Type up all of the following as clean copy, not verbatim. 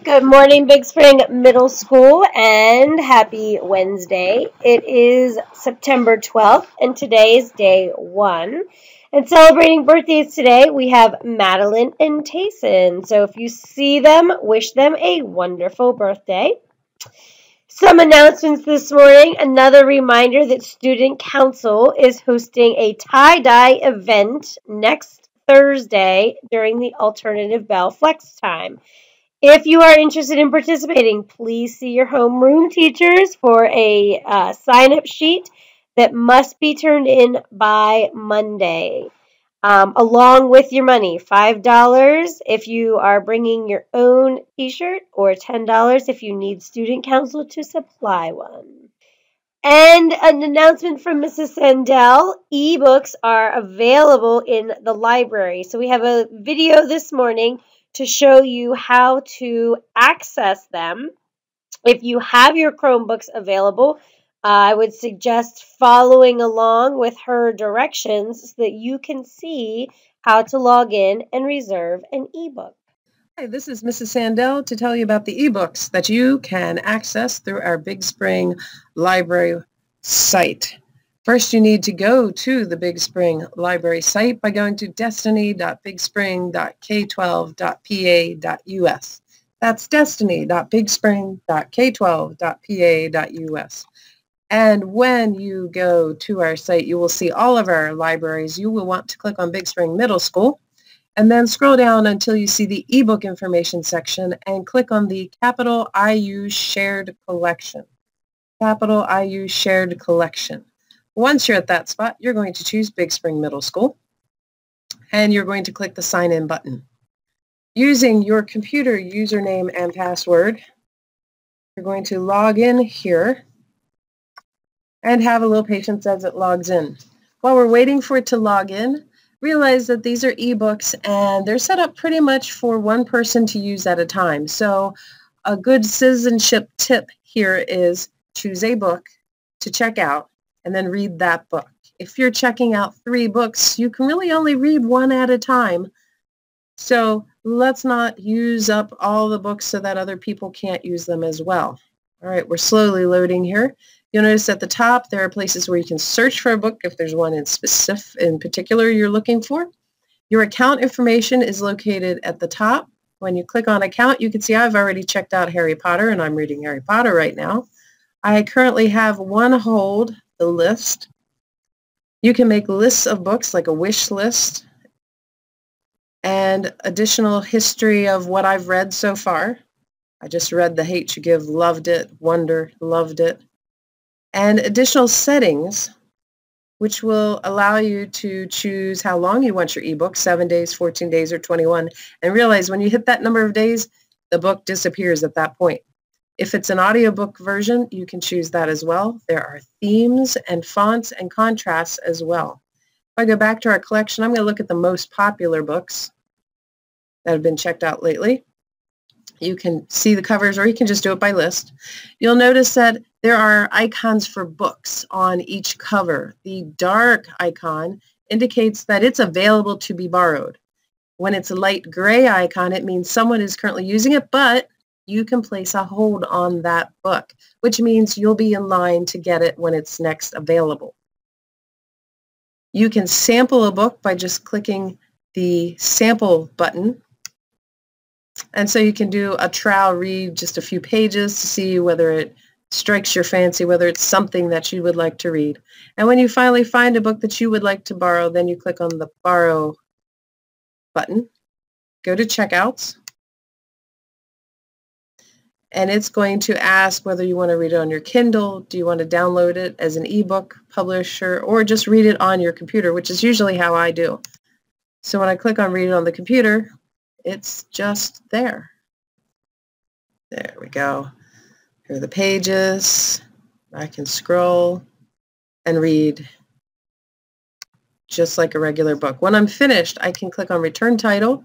Good morning, Big Spring Middle School, and happy Wednesday. It is September 12th, and today is day 1. And celebrating birthdays today, we have Madeline and Tayson. So if you see them, wish them a wonderful birthday. Some announcements this morning. Another reminder that Student Council is hosting a tie-dye event next Thursday during the Alternative Bell Flex time. If you are interested in participating, please see your homeroom teachers for a sign-up sheet that must be turned in by Monday, along with your money. $5 if you are bringing your own t-shirt, or $10 if you need Student Council to supply one. And an announcement from Mrs. Sandell. Ebooks are available in the library. So we have a video this morning to show you how to access them. If you have your Chromebooks available, I would suggest following along with her directions so that you can see how to log in and reserve an ebook. Hi, this is Mrs. Sandell to tell you about the ebooks that you can access through our Big Spring Library site. First, you need to go to the Big Spring Library site by going to destiny.bigspring.k12.pa.us. That's destiny.bigspring.k12.pa.us. And when you go to our site, you will see all of our libraries. You will want to click on Big Spring Middle School and then scroll down until you see the ebook information section and click on the Capital IU Shared Collection. Capital IU Shared Collection. Once you're at that spot, you're going to choose Big Spring Middle School, and you're going to click the Sign In button. Using your computer username and password, you're going to log in here and have a little patience as it logs in. While we're waiting for it to log in, realize that these are ebooks and they're set up pretty much for one person to use at a time. So a good citizenship tip here is choose a book to check out and then read that book. If you're checking out 3 books, you can really only read one at a time. So let's not use up all the books so that other people can't use them as well. All right, we're slowly loading here. You'll notice at the top there are places where you can search for a book if there's one in particular you're looking for. Your account information is located at the top. When you click on account, you can see I've already checked out Harry Potter, and I'm reading Harry Potter right now. I currently have one hold, the list. You can make lists of books like a wish list and additional history of what I've read so far. I just read The Hate You Give, loved it. Wonder, loved it. And additional settings, which will allow you to choose how long you want your ebook, 7 days, 14 days, or 21. And realize when you hit that number of days, the book disappears at that point. If it's an audiobook version, you can choose that as well. There are themes and fonts and contrasts as well. If I go back to our collection, I'm going to look at the most popular books that have been checked out lately. You can see the covers, or you can just do it by list. You'll notice that there are icons for books on each cover. The dark icon indicates that it's available to be borrowed. When it's a light gray icon, it means someone is currently using it, but you can place a hold on that book, which means you'll be in line to get it when it's next available. You can sample a book by just clicking the sample button. And so you can do a trial read, just a few pages, to see whether it strikes your fancy, whether it's something that you would like to read. And when you finally find a book that you would like to borrow, then you click on the Borrow button, go to Checkouts, and it's going to ask whether you want to read it on your Kindle, do you want to download it as an ebook publisher, or just read it on your computer, which is usually how I do. So when I click on Read It on the computer, it's just there. There we go. Here are the pages. I can scroll and read just like a regular book. When I'm finished, I can click on Return Title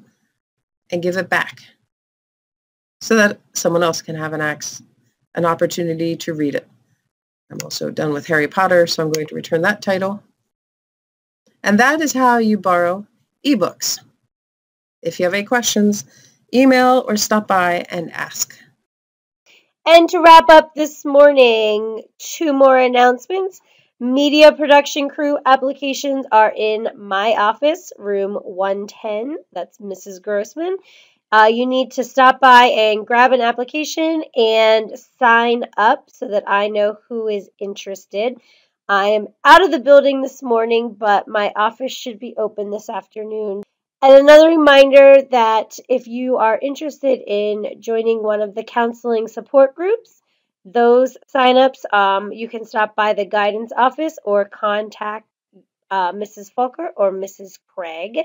and give it back so that someone else can have an opportunity to read it. I'm also done with Harry Potter, so I'm going to return that title. And that is how you borrow ebooks. If you have any questions, email or stop by and ask. And to wrap up this morning, 2 more announcements. Media production crew applications are in my office, room 110. That's Mrs. Grossman. You need to stop by and grab an application and sign up so that I know who is interested. I am out of the building this morning, but my office should be open this afternoon. And another reminder that if you are interested in joining one of the counseling support groups, those signups, you can stop by the guidance office or contact Mrs. Fulker or Mrs. Craig.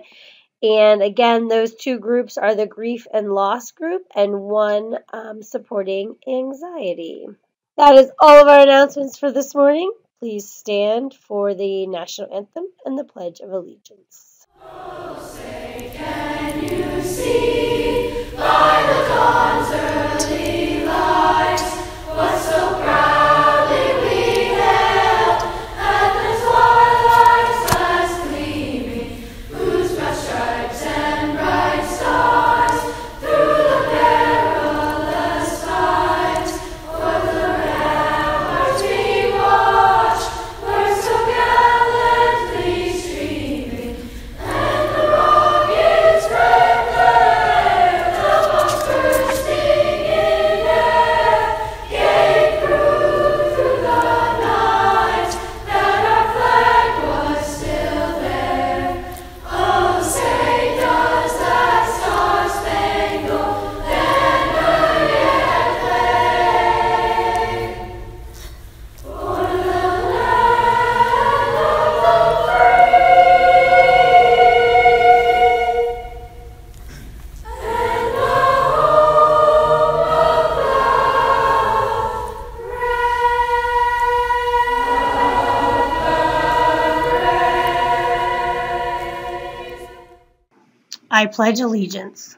And again, those 2 groups are the grief and loss group and one supporting anxiety. That is all of our announcements for this morning. Please stand for the national anthem and the Pledge of Allegiance. Oh, say, can you see by the dawn's early light what so proudly we hailed at the twilight's last gleaming, whose broad stripes and bright stars through the perilous fight for the ramparts we watched were so gallantly streaming, and the rocket's red glare, the bombs bursting in air, gave proof through the night that our flag was still there. Oh, say, does that star-spangled banner yet play? For the land of the free and the home of the brave. I pledge allegiance